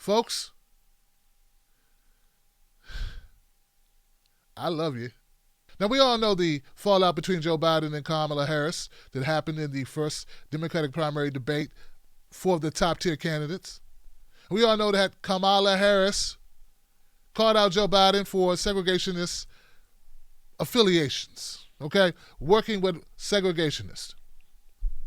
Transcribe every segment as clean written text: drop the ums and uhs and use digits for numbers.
Folks, I love you. Now, we all know the fallout between Joe Biden and Kamala Harris that happened in the first Democratic primary debate for the top-tier candidates. We all know that Kamala Harris called out Joe Biden for segregationist affiliations, okay, working with segregationists.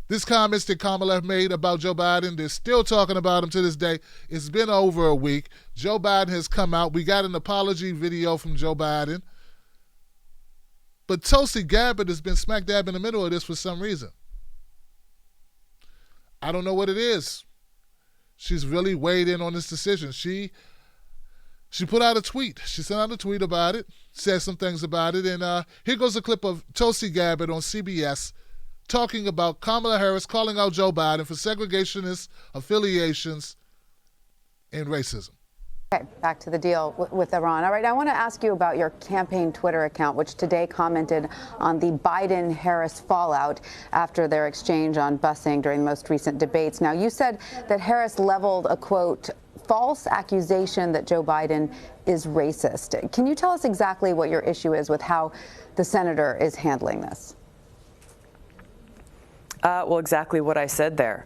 This comments that Kamala made about Joe Biden, they're still talking about him to this day. It's been over a week. Joe Biden has come out. We got an apology video from Joe Biden. But Tulsi Gabbard has been smack dab in the middle of this for some reason. I don't know what it is. She's really weighed in on this decision. She put out a tweet. She sent out a tweet about it, said some things about it, and here goes a clip of Tulsi Gabbard on CBS talking about Kamala Harris calling out Joe Biden for segregationist affiliations and racism. Okay, back to the deal with Iran. All right, I want to ask you about your campaign Twitter account, which today commented on the Biden-Harris fallout after their exchange on busing during the most recent debates. Now, you said that Harris leveled a, quote, false accusation that Joe Biden is racist. Can you tell us exactly what your issue is with how the senator is handling this? Well, exactly what I said there.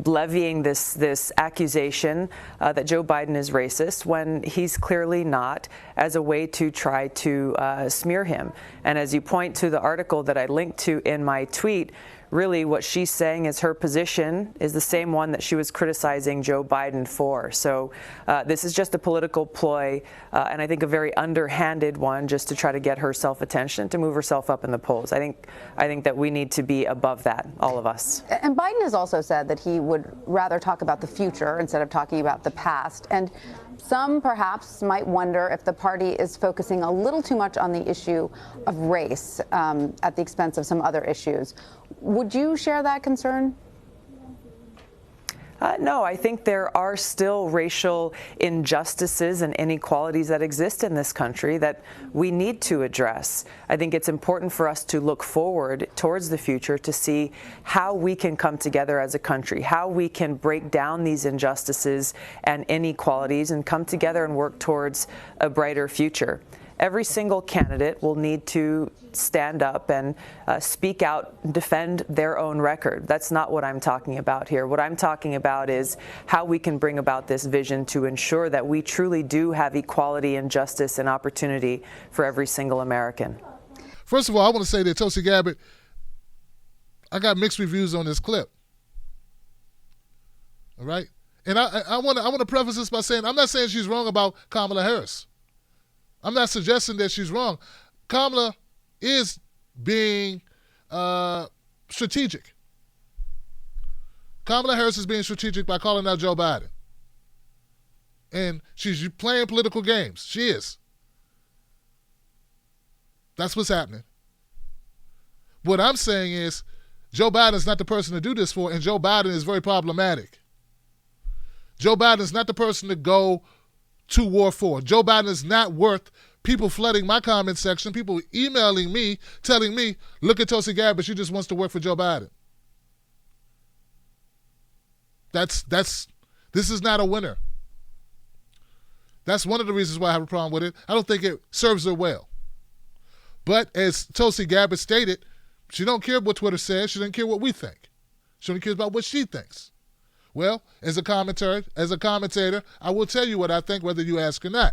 Levying this accusation that Joe Biden is racist when he's clearly not, as a way to try to smear him. And as you point to the article that I linked to in my tweet, really what she's saying is her position is the same one that she was criticizing Joe Biden for. So this is just a political ploy, and I think a very underhanded one, just to try to get herself attention, to move herself up in the polls. I think that we need to be above that, all of us. And Biden has also said that he would rather talk about the future instead of talking about the past. And some perhaps might wonder if the party is focusing a little too much on the issue of race at the expense of some other issues. Would you share that concern? No, I think there are still racial injustices and inequalities that exist in this country that we need to address. I think it's important for us to look forward towards the future to see how we can come together as a country, how we can break down these injustices and inequalities and come together and work towards a brighter future. Every single candidate will need to stand up and speak out, defend their own record. That's not what I'm talking about here. What I'm talking about is how we can bring about this vision to ensure that we truly do have equality and justice and opportunity for every single American. First of all, I want to say that Tulsi Gabbard, I got mixed reviews on this clip. All right? And I want to preface this by saying I'm not saying she's wrong about Kamala Harris. I'm not suggesting that she's wrong. Kamala is being strategic. Kamala Harris is being strategic by calling out Joe Biden. And she's playing political games. She is. That's what's happening. What I'm saying is Joe Biden is not the person to do this for, and Joe Biden is very problematic. Joe Biden is not the person to go to war for. Joe Biden is not worth people flooding my comment section, people emailing me, telling me, look at Tulsi Gabbard, she just wants to work for Joe Biden. This is not a winner. That's one of the reasons why I have a problem with it. I don't think it serves her well. But as Tulsi Gabbard stated, she don't care what Twitter says. She doesn't care what we think. She only cares about what she thinks. Well, as a commentator, I will tell you what I think whether you ask or not.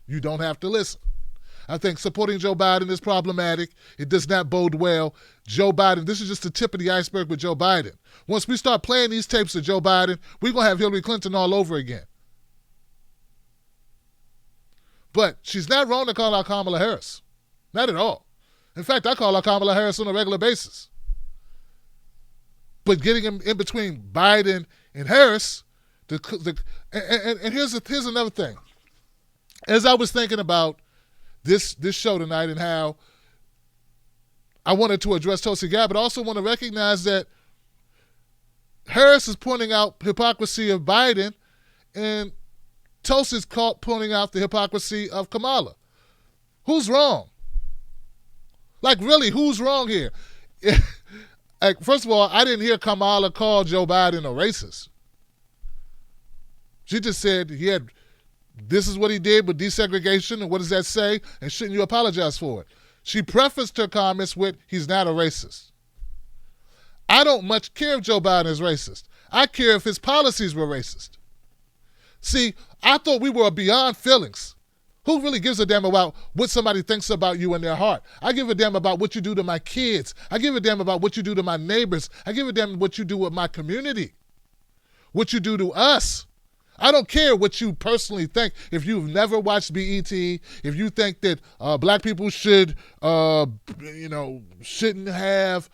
You don't have to listen. I think supporting Joe Biden is problematic. It does not bode well. Joe Biden, this is just the tip of the iceberg with Joe Biden. Once we start playing these tapes of Joe Biden, we're going to have Hillary Clinton all over again. But she's not wrong to call out Kamala Harris. Not at all. In fact, I call out Kamala Harris on a regular basis. But getting in between Biden and Harris, and here's another thing. As I was thinking about this show tonight and how I wanted to address Tulsi Gabbard, I also want to recognize that Harris is pointing out hypocrisy of Biden, and Tulsi's pointing out the hypocrisy of Kamala. Who's wrong? Like, really, who's wrong here? First of all, I didn't hear Kamala call Joe Biden a racist. She just said this is what he did with desegregation, and what does that say? And shouldn't you apologize for it? She prefaced her comments with, he's not a racist. I don't much care if Joe Biden is racist. I care if his policies were racist. See, I thought we were beyond feelings. Who really gives a damn about what somebody thinks about you in their heart? I give a damn about what you do to my kids. I give a damn about what you do to my neighbors. I give a damn what you do with my community, what you do to us. I don't care what you personally think. If you've never watched BET, if you think that black people shouldn't have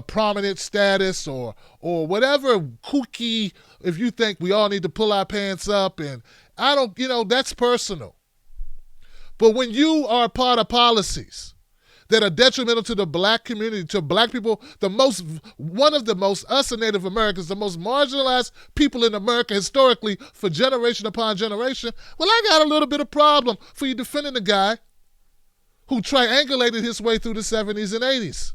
prominent status or whatever kooky, if you think we all need to pull our pants up, and I don't, that's personal. But when you are part of policies that are detrimental to the black community, to black people, one of the most, us and Native Americans, the most marginalized people in America historically for generation upon generation, well, I got a little bit of problem for you defending a guy who triangulated his way through the 70s and 80s,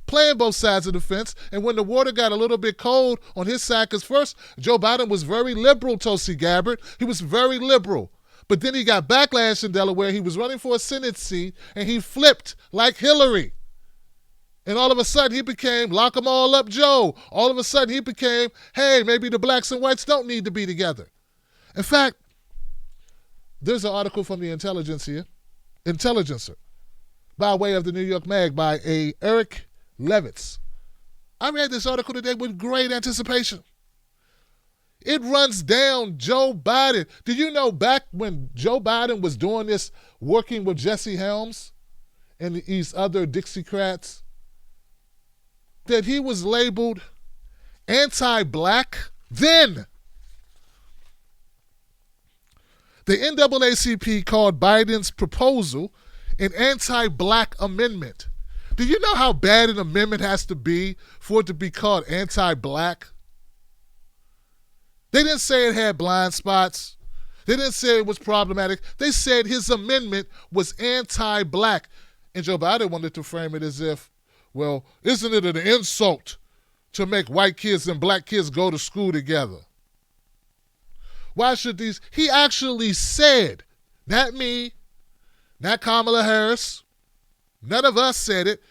playing both sides of the fence. And when the water got a little bit cold on his side, because first, Joe Biden was very liberal, Tulsi Gabbard. He was very liberal. But then he got backlash in Delaware. He was running for a Senate seat, and he flipped like Hillary. And all of a sudden, he became lock 'em all up Joe. All of a sudden, he became, hey, maybe the blacks and whites don't need to be together. In fact, there's an article from the Intelligencer, by way of the New York Mag, by Eric Levitz. I read this article today with great anticipation. It runs down Joe Biden. Did you know back when Joe Biden was doing this, working with Jesse Helms and these other Dixiecrats, that he was labeled anti-black then? The NAACP called Biden's proposal an anti-black amendment. Do you know how bad an amendment has to be for it to be called anti-black? They didn't say it had blind spots. They didn't say it was problematic. They said his amendment was anti-black. And Joe Biden wanted to frame it as if, well, isn't it an insult to make white kids and black kids go to school together? Why should these? He actually said, not me, not Kamala Harris, none of us said it.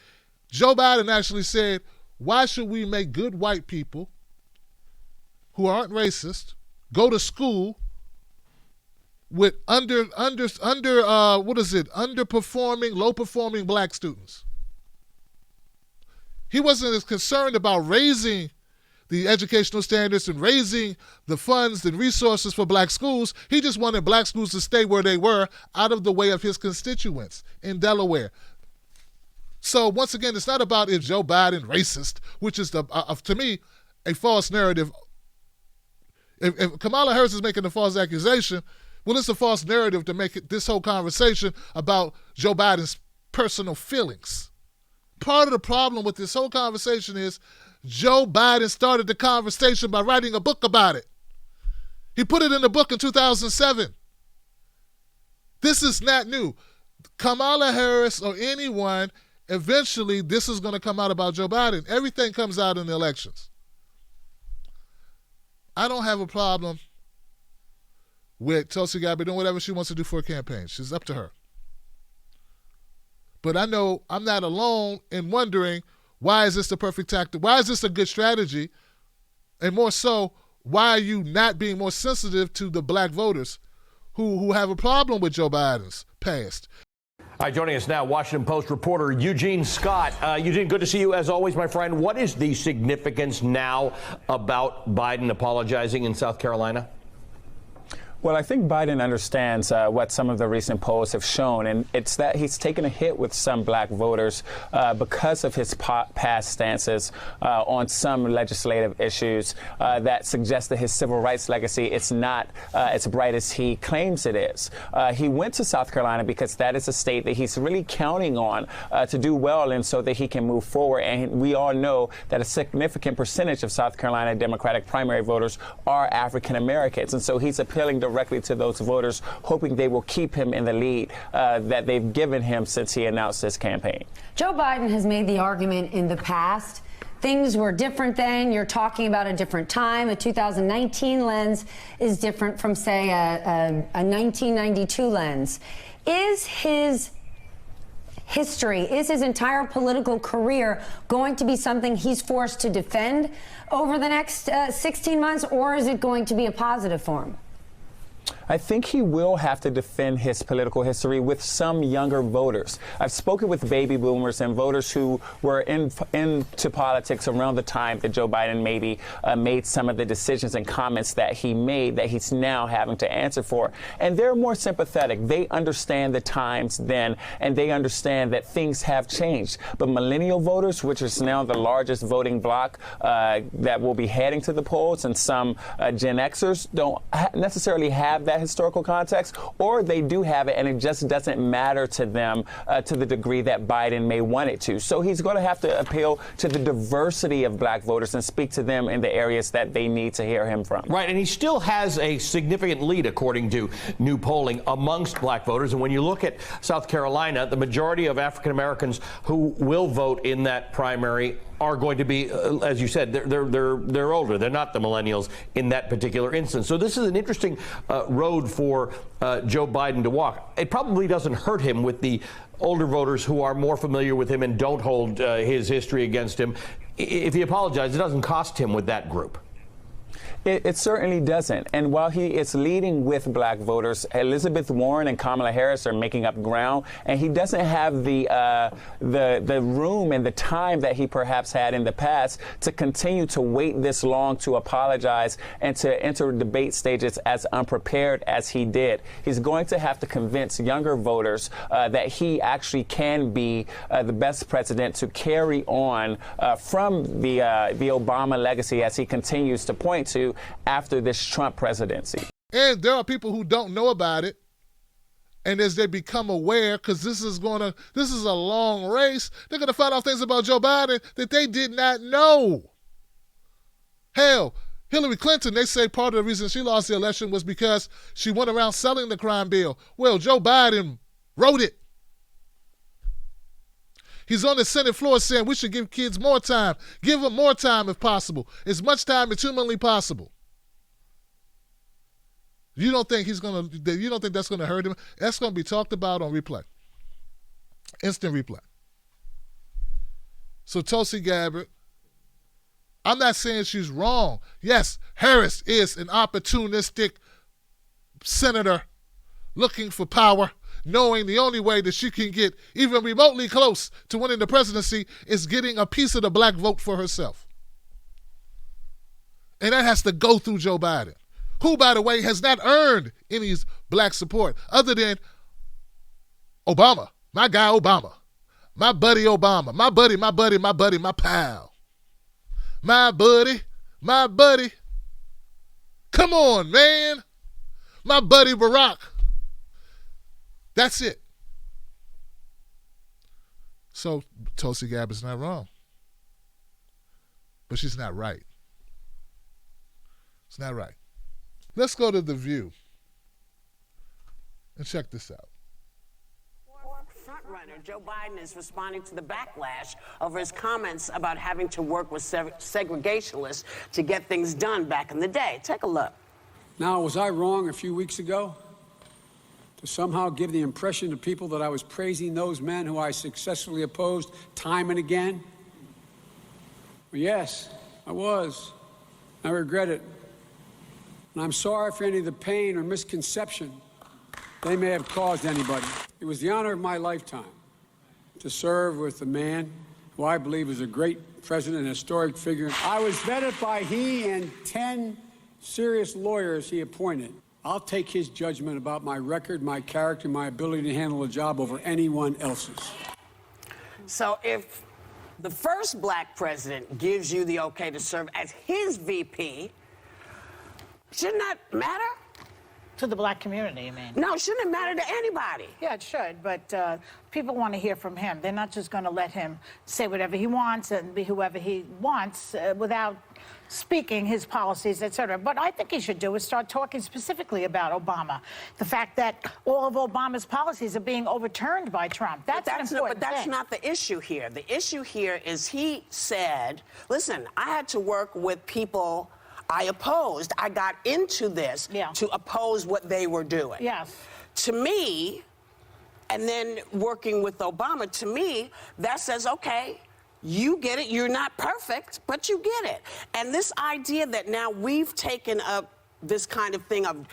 Joe Biden actually said, why should we make good white people who aren't racist go to school with underperforming, low-performing black students? He wasn't as concerned about raising the educational standards and raising the funds and resources for black schools. He just wanted black schools to stay where they were, out of the way of his constituents in Delaware. So once again, it's not about is Joe Biden racist, which is, to me, a false narrative. If Kamala Harris is making a false accusation, well, it's a false narrative to make this whole conversation about Joe Biden's personal feelings. Part of the problem with this whole conversation is Joe Biden started the conversation by writing a book about it. He put it in the book in 2007. This is not new. Kamala Harris or anyone, eventually this is going to come out about Joe Biden. Everything comes out in the elections. I don't have a problem with Tulsi Gabbard doing whatever she wants to do for a campaign. She's up to her. But I know I'm not alone in wondering, why is this the perfect tactic? Why is this a good strategy? And more so, why are you not being more sensitive to the black voters who have a problem with Joe Biden's past? All right, joining us now, Washington Post reporter Eugene Scott. Eugene, good to see you as always, my friend. What is the significance now about Biden apologizing in South Carolina? Well, I think Biden understands what some of the recent polls have shown, and it's that he's taken a hit with some black voters because of his past stances on some legislative issues that suggest that his civil rights legacy is not as bright as he claims it is. He went to South Carolina because that is a state that he's really counting on to do well in so that he can move forward. And we all know that a significant percentage of South Carolina Democratic primary voters are African Americans. And so he's appealing directly to those voters, hoping they will keep him in the lead that they've given him since he announced his campaign. Joe Biden has made the argument in the past things were different then. You're talking about a different time. A 2019 lens is different from, say, a 1992 lens. Is his history, is his entire political career going to be something he's forced to defend over the next 16 months, or is it going to be a positive for him? I think he will have to defend his political history with some younger voters. I've spoken with baby boomers and voters who were into politics around the time that Joe Biden maybe made some of the decisions and comments that he made that he's now having to answer for. And they're more sympathetic. They understand the times then, and they understand that things have changed. But millennial voters, which is now the largest voting bloc that will be heading to the polls, and some Gen Xers don't necessarily have that historical context, or they do have it and it just doesn't matter to them to the degree that Biden may want it to. So he's going to have to appeal to the diversity of black voters and speak to them in the areas that they need to hear him from. Right, and he still has a significant lead, according to new polling, amongst black voters. And when you look at South Carolina, the majority of African Americans who will vote in that primary are going to be, as you said, they're older. They're not the millennials in that particular instance. So this is an interesting road for Joe Biden to walk. It probably doesn't hurt him with the older voters who are more familiar with him and don't hold his history against him. If he apologizes, it doesn't cost him with that group. It certainly doesn't. And while he is leading with black voters, Elizabeth Warren and Kamala Harris are making up ground, and he doesn't have the room and the time that he perhaps had in the past to continue to wait this long to apologize and to enter debate stages as unprepared as he did. He's going to have to convince younger voters that he actually can be the best president to carry on from the Obama legacy, as he continues to point to after this Trump presidency. And there are people who don't know about it, and as they become aware, because this is a long race, they're going to find out things about Joe Biden that they did not know. Hell, Hillary Clinton, they say part of the reason she lost the election was because she went around selling the crime bill. Well, Joe Biden wrote it. He's on the Senate floor saying we should give kids more time. Give them more time if possible. As much time as humanly possible. You don't think that's going to hurt him? That's going to be talked about on replay. Instant replay. So Tulsi Gabbard, I'm not saying she's wrong. Yes, Harris is an opportunistic senator looking for power, knowing the only way that she can get even remotely close to winning the presidency is getting a piece of the black vote for herself. And that has to go through Joe Biden, who, by the way, has not earned any black support other than Obama, my guy Obama, my buddy Obama, my buddy, my pal, my buddy. Come on, man. My buddy Barack. That's it. So Tulsi Gabbard's not wrong. But she's not right. It's not right. Let's go to The View and check this out. Frontrunner Joe Biden is responding to the backlash over his comments about having to work with segregationists to get things done back in the day. Take a look. Now, was I wrong a few weeks ago to somehow give the impression to people that I was praising those men who I successfully opposed time and again? Well, yes, I was. I regret it. And I'm sorry for any of the pain or misconception they may have caused anybody. It was the honor of my lifetime to serve with a man who I believe is a great president and historic figure. I was vetted by he and 10 serious lawyers he appointed. I'll take his judgment about my record, my character, my ability to handle a job over anyone else's. So if the first black president gives you the okay to serve as his VP, shouldn't that matter? To the black community, you mean? No, shouldn't it matter to anybody? Yeah, it should, but people want to hear from him. They're not just going to let him say whatever he wants and be whoever he wants without speaking his policies, et cetera. But I think he should do is start talking specifically about Obama. The fact that all of Obama's policies are being overturned by Trump. That's an important But that's thing. not the issue here. The issue here is he said, listen, I had to work with people I opposed. I got into this to oppose what they were doing. Yes. To me, and then working with Obama, to me, that says, okay, you get it. You're not perfect, but you get it. And this idea that now we've taken up this kind of thing of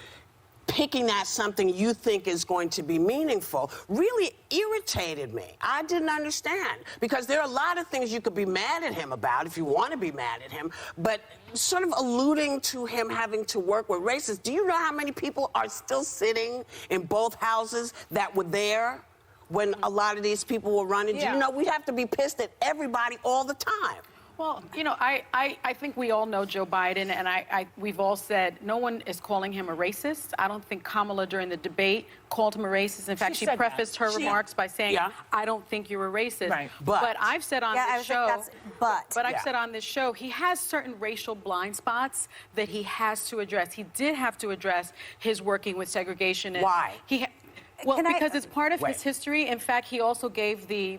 picking at something you think is going to be meaningful really irritated me. I didn't understand, because there are a lot of things you could be mad at him about if you want to be mad at him, but sort of alluding to him having to work with racists. Do you know how many people are still sitting in both houses that were there when a lot of these people were running? Do you know we have to be pissed at everybody all the time? Well, you know, I think we all know Joe Biden, and we've all said no one is calling him a racist. I don't think Kamala during the debate called him a racist. In fact, she prefaced her remarks by saying, I don't think you're a racist. Right. But I've said on this show, I've said on this show, he has certain racial blind spots that he has to address. He did have to address his working with segregation. And why? Well, because it's part of his history. In fact, he also gave the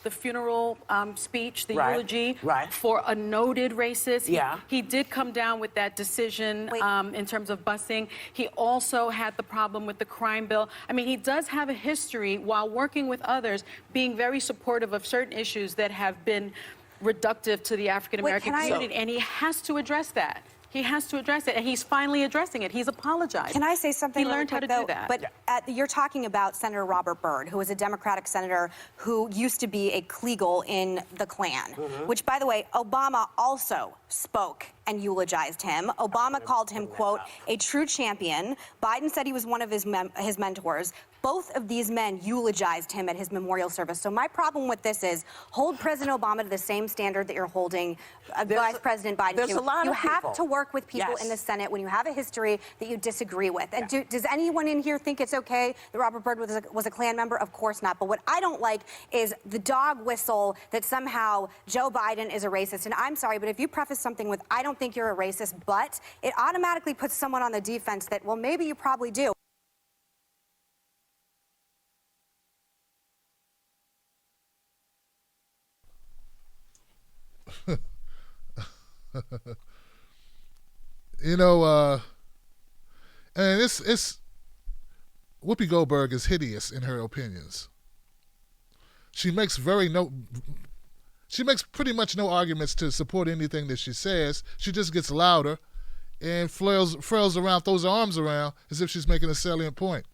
funeral speech, the eulogy for a noted racist. He did come down with that decision in terms of busing. He also had the problem with the crime bill. I mean, he does have a history, while working with others, being very supportive of certain issues that have been reductive to the African-American community, and he has to address that. He has to address it, and he's finally addressing it. He's apologized. Can I say something? He learned how to do that. But you're talking about Senator Robert Byrd, who was a Democratic senator who used to be a Kleagle in the Klan, which, by the way, Obama also spoke and eulogized him. Obama called him, quote, a true champion. Biden said he was one of his mentors. Both of these men eulogized him at his memorial service. So my problem with this is hold President Obama to the same standard that you're holding Vice President Biden to. You have to work with people in the Senate when you have a history that you disagree with. And does anyone in here think it's okay that Robert Byrd was a Klan member? Of course not. But what I don't like is the dog whistle that somehow Joe Biden is a racist. And I'm sorry, but if you preface something with, I don't think you're a racist, but it automatically puts someone on the defense that, well, maybe you probably do. You know, and it's Whoopi Goldberg is hideous in her opinions. She makes pretty much no arguments to support anything that she says. She just gets louder and flails around, throws her arms around as if she's making a salient point.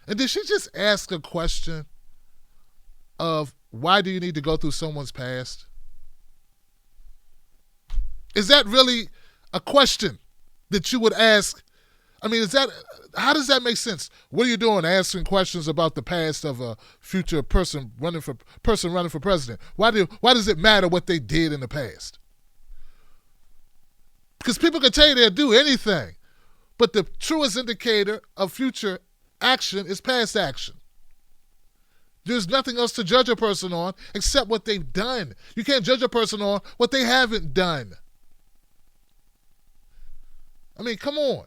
And did she just ask a question of why do you need to go through someone's past? Is that really a question that you would ask? I mean, how does that make sense? What are you doing asking questions about the past of a future person running for president? Why does it matter what they did in the past? Because people can tell you they'll do anything, but the truest indicator of future action is past action. There's nothing else to judge a person on except what they've done. You can't judge a person on what they haven't done. I mean, come on.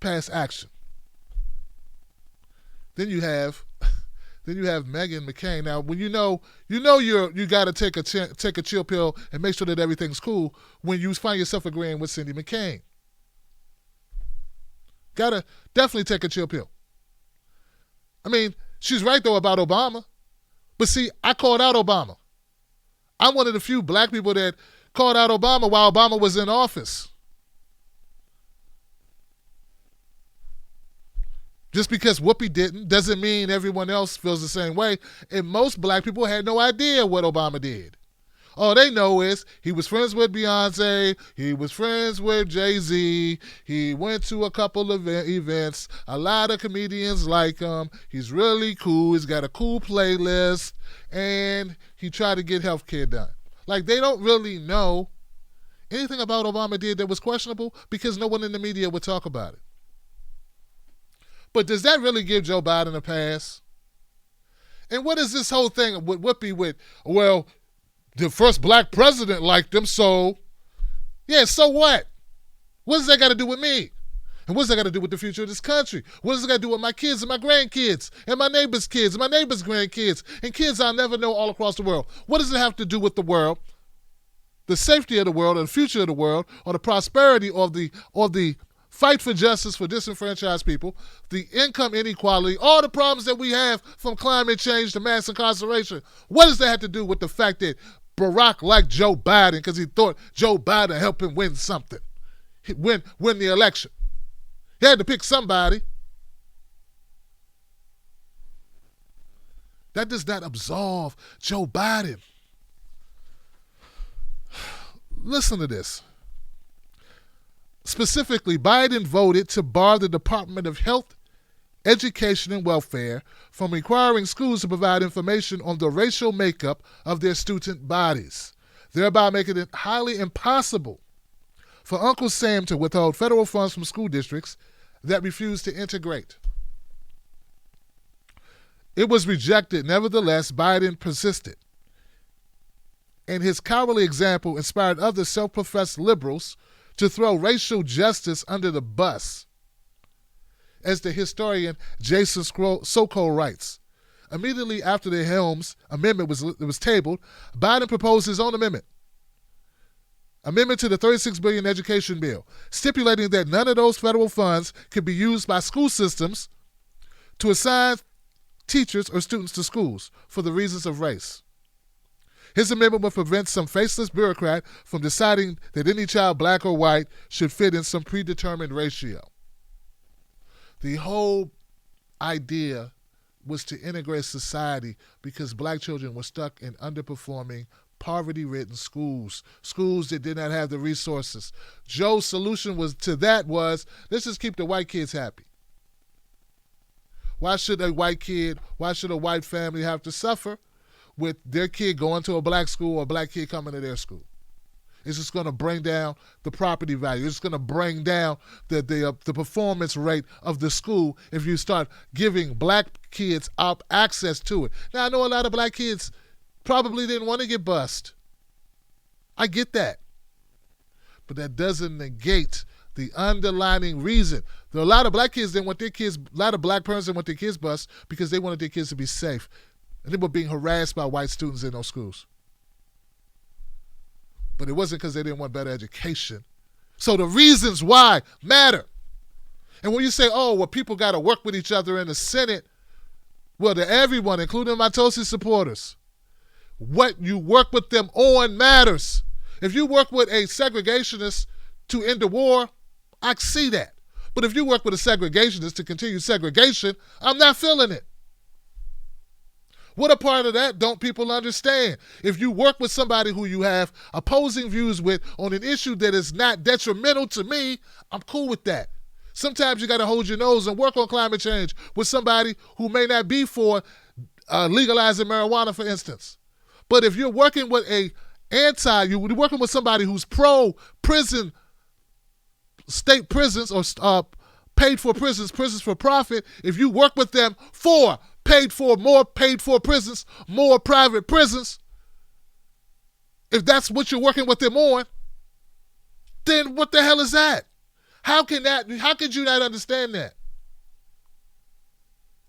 Past action. Then you have Meghan McCain. Now, when you got to take a chill pill and make sure that everything's cool when you find yourself agreeing with Cindy McCain. Gotta definitely take a chill pill. I mean, she's right though about Obama, but see, I called out Obama. I'm one of the few black people that called out Obama while Obama was in office. Just because Whoopi didn't doesn't mean everyone else feels the same way. And most black people had no idea what Obama did. All they know is he was friends with Beyonce, he was friends with Jay-Z, he went to a couple of events, a lot of comedians like him, he's really cool, he's got a cool playlist, and he tried to get health care done. Like, they don't really know anything about Obama did that was questionable because no one in the media would talk about it. But does that really give Joe Biden a pass? And what is this whole thing with Whoopi with, well, the first black president liked him, so, yeah, so what? What does that got to do with me? And what's that got to do with the future of this country? What does it got to do with my kids and my grandkids and my neighbor's kids and my neighbor's grandkids and kids I'll never know all across the world? What does it have to do with the world, the safety of the world, or the future of the world, or the prosperity or the fight for justice for disenfranchised people, the income inequality, all the problems that we have from climate change to mass incarceration? What does that have to do with the fact that Barack liked Joe Biden because he thought Joe Biden helped him win something, win the election? He had to pick somebody. That does not absolve Joe Biden. Listen to this. Specifically, Biden voted to bar the Department of Health, Education, and Welfare from requiring schools to provide information on the racial makeup of their student bodies, thereby making it highly impossible for Uncle Sam to withhold federal funds from school districts that refuse to integrate. It was rejected. Nevertheless, Biden persisted. And his cowardly example inspired other self-professed liberals to throw racial justice under the bus. As the historian Jason Sokol writes, immediately after the Helms Amendment was tabled, Biden proposed his own amendment to the $36 billion education bill, stipulating that none of those federal funds could be used by school systems to assign teachers or students to schools for the reasons of race. His amendment would prevent some faceless bureaucrat from deciding that any child, black or white, should fit in some predetermined ratio. The whole idea was to integrate society because black children were stuck in underperforming, poverty-ridden schools that did not have the resources. Joe's solution was let's just keep the white kids happy. Why should a white family have to suffer with their kid going to a black school or a black kid coming to their school? It's just going to bring down the property value. It's going to bring down the performance rate of the school if you start giving black kids up access to it. Now, I know a lot of black kids probably didn't want to get bused. I get that. But that doesn't negate the underlying reason. There are a lot of black kids didn't want their kids, a lot of black parents didn't want their kids bused because they wanted their kids to be safe. And they were being harassed by white students in those schools. But it wasn't because they didn't want better education. So the reasons why matter. And when you say, people got to work with each other in the Senate, well, to everyone, including my Tulsi supporters, what you work with them on matters. If you work with a segregationist to end the war, I see that. But if you work with a segregationist to continue segregation, I'm not feeling it. What a part of that don't people understand? If you work with somebody who you have opposing views with on an issue that is not detrimental to me, I'm cool with that. Sometimes you got to hold your nose and work on climate change with somebody who may not be for legalizing marijuana, for instance. But if you're working with you're working with somebody who's pro-prison, state prisons or paid for prisons for profit, if you work with them for more paid for prisons, more private prisons, if that's what you're working with them on, then what the hell is that? How could you not understand that?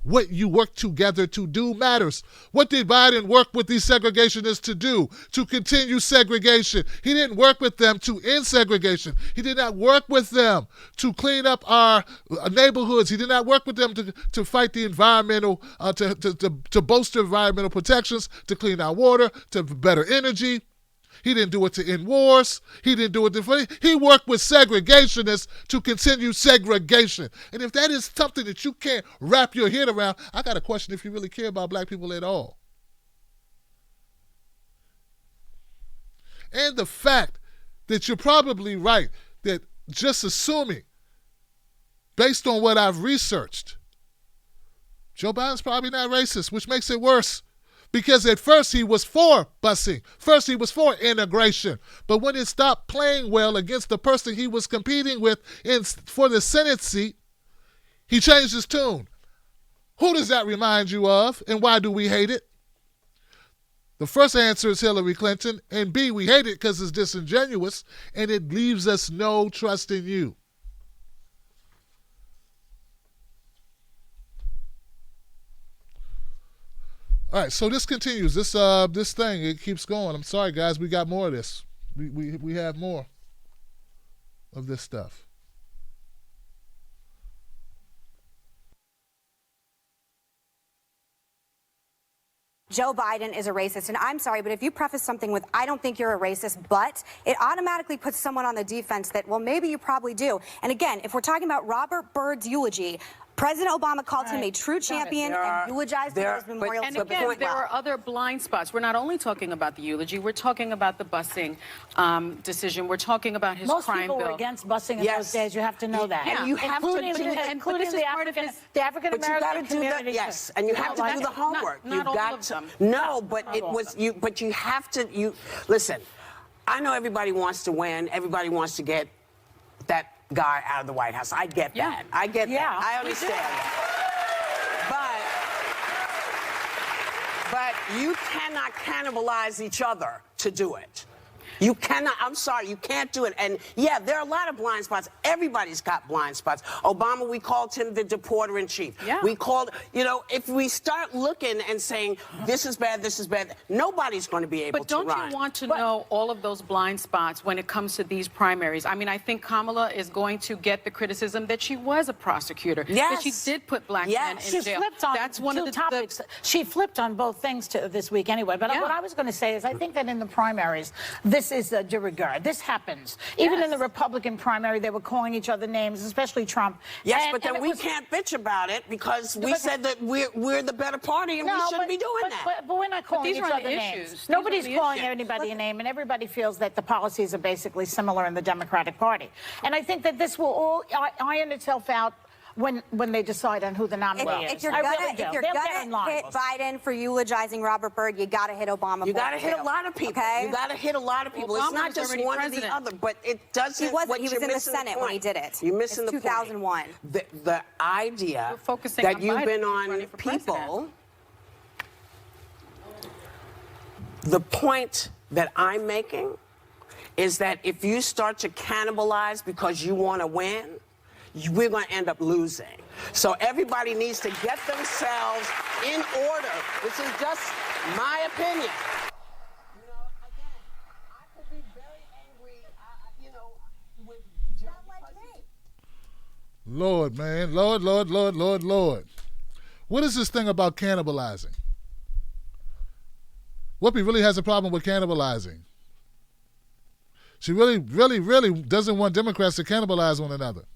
What you work together to do matters. What did Biden work with these segregationists to do? To continue segregation. He didn't work with them to end segregation. He did not work with them to clean up our neighborhoods. He did not work with them to fight the environmental, to bolster environmental protections, to clean our water, to better energy. He didn't do it to end wars. He didn't do it he worked with segregationists to continue segregation. And if that is something that you can't wrap your head around, I got a question if you really care about black people at all. And the fact that you're probably right, that just assuming, based on what I've researched, Joe Biden's probably not racist, which makes it worse. Because at first he was for busing. First he was for integration. But when it stopped playing well against the person he was competing with for the Senate seat, he changed his tune. Who does that remind you of, and why do we hate it? The first answer is Hillary Clinton, and B, we hate it because it's disingenuous, and it leaves us no trust in you. All right, so this continues. This thing, it keeps going. I'm sorry, guys. We got more of this. We have more of this stuff. Joe Biden is a racist, and I'm sorry, but if you preface something with, I don't think you're a racist, but it automatically puts someone on the defense that, well, maybe you probably do. And again, if we're talking about Robert Byrd's eulogy, President Obama called him a true champion and eulogized him at his memorial. And again, there are other blind spots. We're not only talking about the eulogy, we're talking about the busing decision. We're talking about his Most crime people bill. were against busing in those days. You have to know that. And you have including to do that. including the African-American community. Yes, and you have to do the homework. Not You've all got of to. them. No, but it was you. But you have to. You listen. I know everybody wants to win. Everybody wants to get that guy out of the White House. I get that. I get that. I understand that. But you cannot cannibalize each other to do it. You cannot, I'm sorry, you can't do it. And yeah, there are a lot of blind spots. Everybody's got blind spots. Obama, we called him the deporter in chief. Yeah. We called, you know, if we start looking and saying, this is bad, nobody's going to be able to run. But don't you want to know all of those blind spots when it comes to these primaries? I mean, I think Kamala is going to get the criticism that she was a prosecutor. Yes. That she did put black men in She jail. flipped on That's one of the topics. She flipped on both things this week anyway. But what I was going to say is I think that in the primaries, this is a de rigueur. This happens. Even in the Republican primary, they were calling each other names, especially Trump. Yes, but then we can't bitch about it because we said that we're the better party and we shouldn't be doing that. But we're not calling each other names. Nobody's calling anybody a name, and everybody feels that the policies are basically similar in the Democratic Party. And I think that this will all iron itself out when they decide on who the nominee is. If you're gonna hit Biden for eulogizing Robert Byrd, you got to hit Obama. You got to hit a lot of people. Okay? You got to hit a lot of people. It's not just one or the other, but it doesn't. He wasn't. He was in the Senate when he did it. You're missing the 2001. point. The idea that you've been on people. The point that I'm making is that if you start to cannibalize because you want to win, we're going to end up losing. So everybody needs to get themselves in order. This is just my opinion. You know, again, I could be very angry, with Joe. Lord, man. Lord. What is this thing about cannibalizing? Whoopi really has a problem with cannibalizing. She really doesn't want Democrats to cannibalize one another.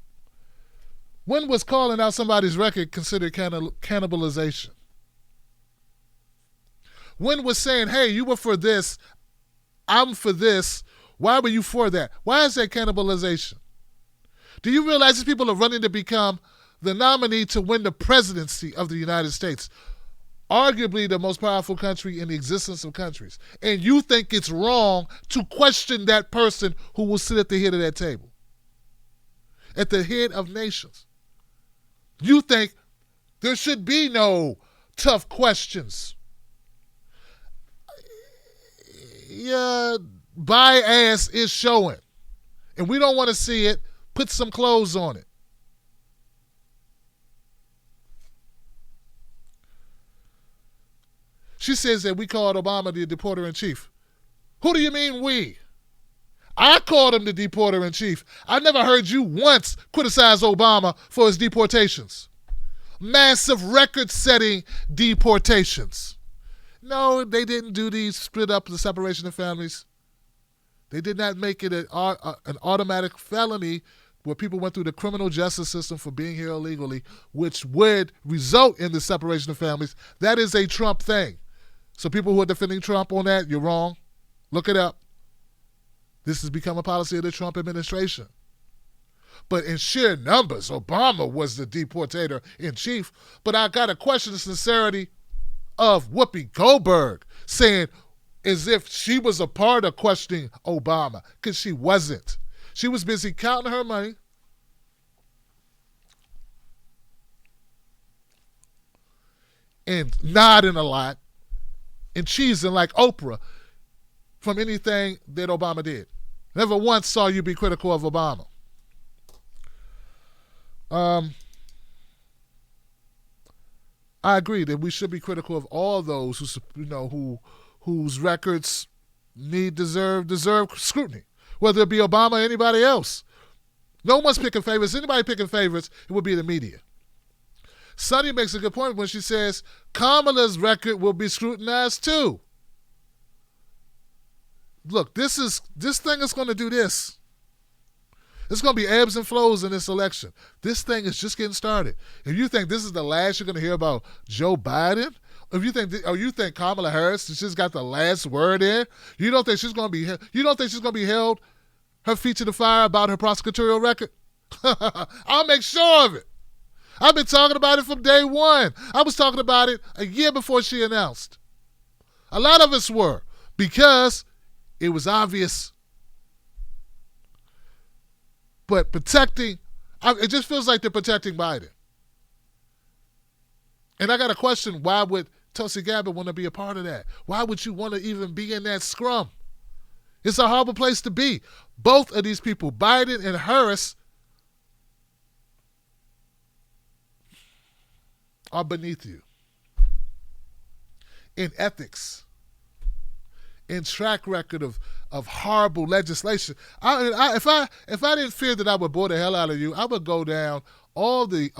When was calling out somebody's record considered cannibalization? When was saying, hey, you were for this, I'm for this, why were you for that? Why is that cannibalization? Do you realize these people are running to become the nominee to win the presidency of the United States, arguably the most powerful country in the existence of countries, and you think it's wrong to question that person who will sit at the head of that table, at the head of nations? You think there should be no tough questions. Your bias is showing, and we don't want to see it. Put some clothes on it. She says that we called Obama the deporter-in-chief. Who do you mean we? I called him the deporter-in-chief. I never heard you once criticize Obama for his deportations. Massive record-setting deportations. No, they didn't do these split up the separation of families. They did not make it an automatic felony where people went through the criminal justice system for being here illegally, which would result in the separation of families. That is a Trump thing. So people who are defending Trump on that, you're wrong. Look it up. This has become a policy of the Trump administration. But in sheer numbers, Obama was the deportator in chief. But I got to question the sincerity of Whoopi Goldberg, saying as if she was a part of questioning Obama, because she wasn't. She was busy counting her money and nodding a lot and cheesing like Oprah from anything that Obama did. Never once saw you be critical of Obama. I agree that we should be critical of all those whose records deserve scrutiny, whether it be Obama or anybody else. No one's picking favorites. Anybody picking favorites, it would be the media. Sonny makes a good point when she says Kamala's record will be scrutinized too. Look, this thing is going to do this. It's going to be ebbs and flows in this election. This thing is just getting started. If you think this is the last you're going to hear about Joe Biden, if you think Kamala Harris has just got the last word in, you don't think she's going to be held her feet to the fire about her prosecutorial record? I'll make sure of it. I've been talking about it from day one. I was talking about it a year before she announced. A lot of us were, because it was obvious. But it just feels like they're protecting Biden. And I got a question, why would Tulsi Gabbard want to be a part of that? Why would you want to even be in that scrum? It's a horrible place to be. Both of these people, Biden and Harris, are beneath you in ethics, in track record of horrible legislation. If I didn't fear that I would bore the hell out of you, I would go down all the.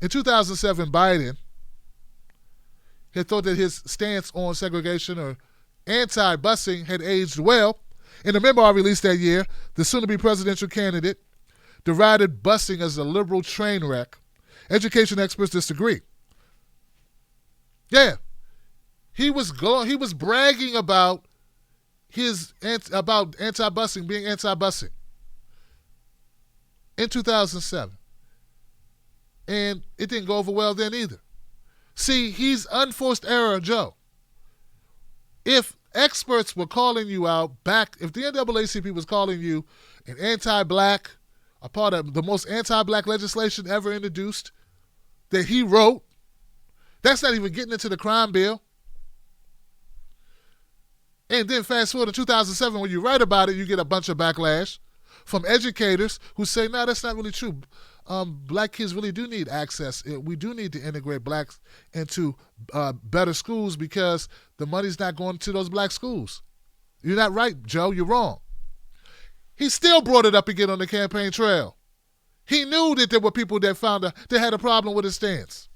In 2007, Biden had thought that his stance on segregation or anti-busing had aged well. In a memoir released that year, the soon-to-be presidential candidate derided busing as a liberal train wreck. Education experts disagree. Yeah. He was bragging about anti-busing, being anti-busing in 2007. And it didn't go over well then either. See, he's unforced error Joe. If experts were calling you out back, if the NAACP was calling you an anti-black, a part of the most anti-black legislation ever introduced that he wrote, that's not even getting into the crime bill. And then fast forward to 2007, when you write about it, you get a bunch of backlash from educators who say, no, that's not really true. Black kids really do need access. We do need to integrate blacks into better schools because the money's not going to those black schools. You're not right, Joe. You're wrong. He still brought it up again on the campaign trail. He knew that there were people that had a problem with his stance.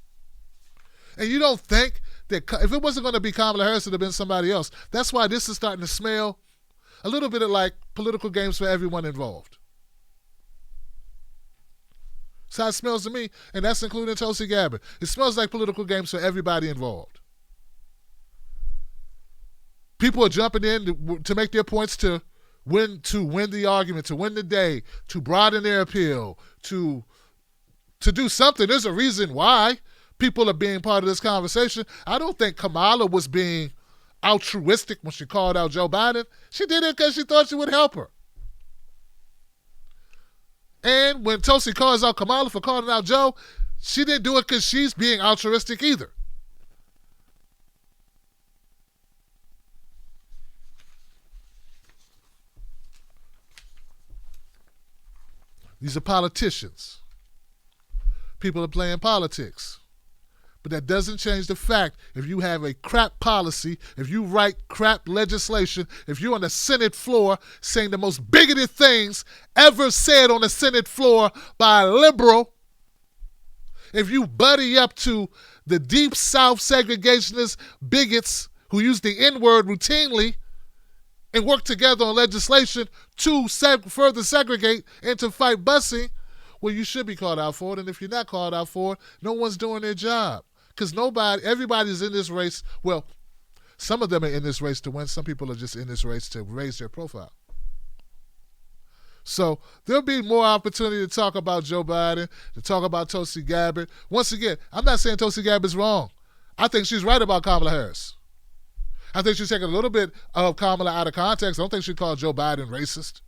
And you don't think that if it wasn't going to be Kamala Harris, it would have been somebody else. That's why this is starting to smell a little bit like political games for everyone involved. That's how it smells to me, and that's including Tulsi Gabbard. It smells like political games for everybody involved. People are jumping in to make their points to win the argument, to win the day, to broaden their appeal, to do something. There's a reason why people are being part of this conversation. I don't think Kamala was being altruistic when she called out Joe Biden. She did it because she thought she would help her. And when Tulsi calls out Kamala for calling out Joe, she didn't do it because she's being altruistic either. These are politicians. People are playing politics. But that doesn't change the fact, if you have a crap policy, if you write crap legislation, if you're on the Senate floor saying the most bigoted things ever said on the Senate floor by a liberal, if you buddy up to the deep South segregationist bigots who use the N-word routinely and work together on legislation to further segregate and to fight busing, well, you should be called out for it. And if you're not called out for it, no one's doing their job. Because everybody's in this race. Well, some of them are in this race to win. Some people are just in this race to raise their profile. So there'll be more opportunity to talk about Joe Biden, to talk about Tulsi Gabbard. Once again, I'm not saying Tulsi Gabbard's wrong. I think she's right about Kamala Harris. I think she's taking a little bit of Kamala out of context. I don't think she called Joe Biden racist.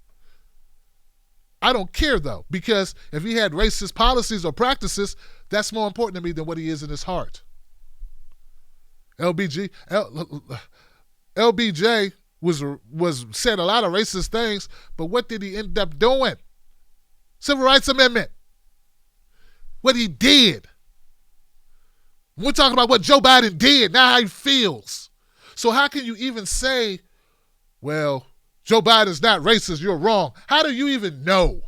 I don't care, though, because if he had racist policies or practices, that's more important to me than what he is in his heart. LBJ was said a lot of racist things, but what did he end up doing? Civil Rights Amendment. What he did. We're talking about what Joe Biden did, not how he feels. So how can you even say, well, Joe Biden's not racist, you're wrong? How do you even know?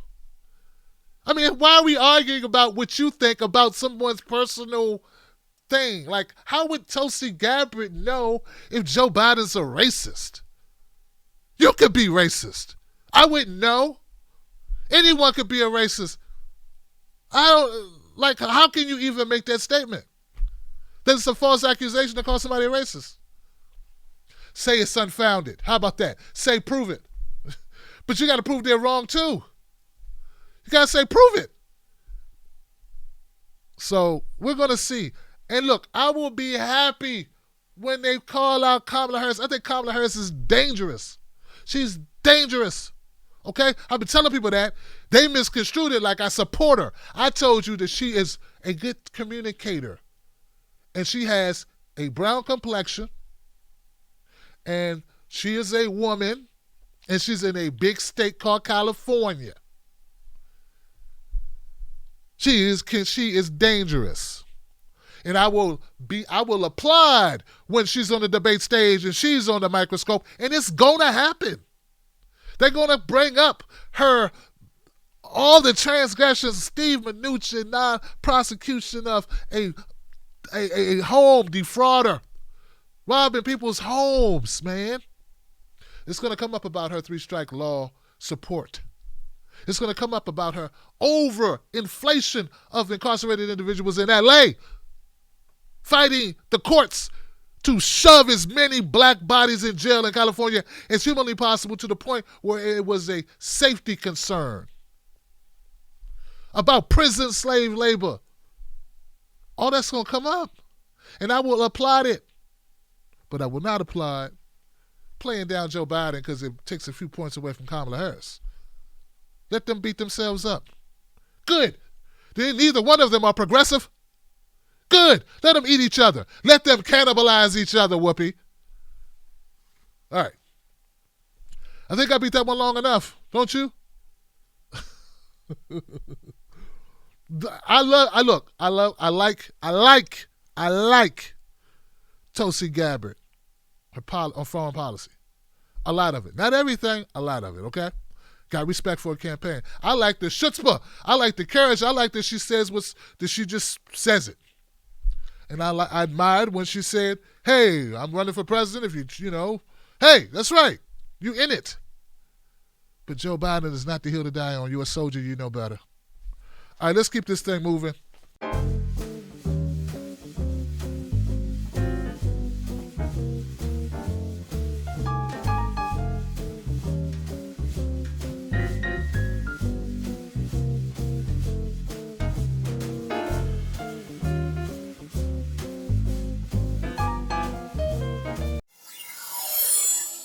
I mean, why are we arguing about what you think about someone's personal thing? Like, how would Tulsi Gabbard know if Joe Biden's a racist? You could be racist. I wouldn't know. Anyone could be a racist. How can you even make that statement? That it's a false accusation to call somebody a racist. Say it's unfounded. How about that? Say prove it. But you got to prove they're wrong too. You got to say prove it. So we're going to see. And look, I will be happy when they call out Kamala Harris. I think Kamala Harris is dangerous. She's dangerous. Okay? I've been telling people that. They misconstrued it like I support her. I told you that she is a good communicator. And she has a brown complexion. And she is a woman. And she's in a big state called California. She is dangerous. And I will applaud when she's on the debate stage and she's on the microscope, and it's gonna happen. They're gonna bring up all the transgressions, Steve Mnuchin, non-prosecution of a home defrauder, robbing people's homes, man. It's gonna come up about her 3-strike law support. It's going to come up about her over-inflation of incarcerated individuals in L.A., fighting the courts to shove as many black bodies in jail in California as humanly possible, to the point where it was a safety concern. About prison slave labor. All that's going to come up. And I will applaud it. But I will not applaud playing down Joe Biden because it takes a few points away from Kamala Harris. Let them beat themselves up. Good. Neither one of them are progressive. Good. Let them eat each other. Let them cannibalize each other, Whoopi. All right. I think I beat that one long enough, don't you? I like Tulsi Gabbard, on foreign policy. A lot of it. Not everything, a lot of it, okay? Got respect for a campaign. I like the chutzpah. I like the courage. I like that she says that she just says it. And I admired when she said, hey, I'm running for president. If hey, that's right. You in it. But Joe Biden is not the hill to die on. You're a soldier. You know better. All right, let's keep this thing moving.